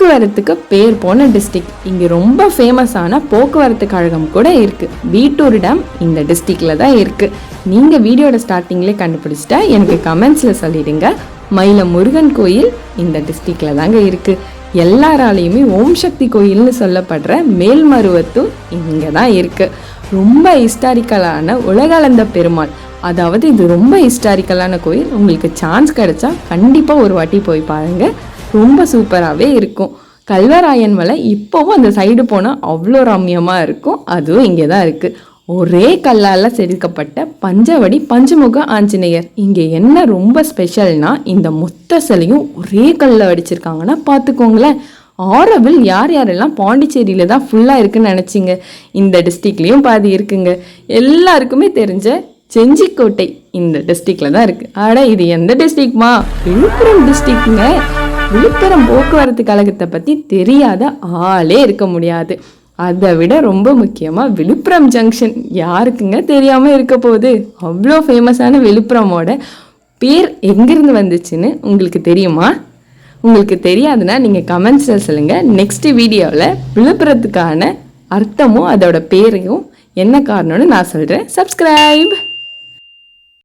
போக்குவரத்துக்கு பேர் போன டிஸ்ட்ரிக்ட். இங்கே ரொம்ப ஃபேமஸான போக்குவரத்து கழகம் கூட இருக்குது. வீட்டூர் டேம் இந்த டிஸ்ட்ரிக்டில் தான் இருக்குது. நீங்கள் வீடியோட ஸ்டார்டிங்லேயே கண்டுபிடிச்சிட்டா எனக்கு கமெண்ட்ஸில் சொல்லிடுங்க. மயில முருகன் கோயில் இந்த டிஸ்ட்ரிக்டில் தாங்க இருக்குது. எல்லாராலையுமே ஓம் சக்தி கோயில்னு சொல்லப்படுற மேல்மருவத்தூர் இங்கே தான் இருக்குது. ரொம்ப ஹிஸ்டாரிக்கலான உலகளந்த பெருமாள், அதாவது இது ரொம்ப ஹிஸ்டாரிக்கலான கோயில். உங்களுக்கு சான்ஸ் கிடைச்சா கண்டிப்பாக ஒரு வாட்டி போய் பாருங்கள், ரொம்ப சூப்பராகவே இருக்கும். கல்வராயன் மலை இப்போவும் அந்த சைடு போனால் அவ்வளோ ரம்யமாக இருக்கும். அதுவும் இங்கே தான் இருக்குது. ஒரே கல்லால் செதுக்கப்பட்ட பஞ்சவடி பஞ்சமுக ஆஞ்சநேயர். இங்கே என்ன ரொம்ப ஸ்பெஷல்னா, இந்த மொத்த சிலையும் ஒரே கல்லில் வடிச்சிருக்காங்கன்னா பார்த்துக்கோங்களேன். ஆரோவில் யார் யாரெல்லாம் பாண்டிச்சேரியில் தான் ஃபுல்லாக இருக்குன்னு நினச்சிங்க, இந்த டிஸ்ட்ரிக்ட்லேயும் பாதி இருக்குங்க. எல்லாருக்குமே தெரிஞ்ச செஞ்சிக்கோட்டை இந்த டிஸ்ட்ரிக்டில் தான் இருக்குது. இது எந்த டிஸ்ட்ரிக்ட்மா? விழுப்புரம் டிஸ்ட்ரிக்ட்ங்க. விழுப்புரம் போக்குவரத்து கழகத்தை பற்றி தெரியாத ஆளே இருக்க முடியாது. அதை விட ரொம்ப முக்கியமாக விழுப்புரம் ஜங்ஷன் யாருக்குங்க தெரியாமல் இருக்க போகுது? அவ்வளோ ஃபேமஸான விழுப்புரமோட பேர் எங்கேருந்து வந்துச்சுன்னு உங்களுக்கு தெரியுமா? உங்களுக்கு தெரியாதுன்னா நீங்கள் கமெண்ட்ஸில் சொல்லுங்கள். நெக்ஸ்ட் வீடியோவில் விழுப்புரத்துக்கான அர்த்தமும் அதோட பேரையும் என்ன காரணம்னு நான் சொல்கிறேன். சப்ஸ்கிரைப்.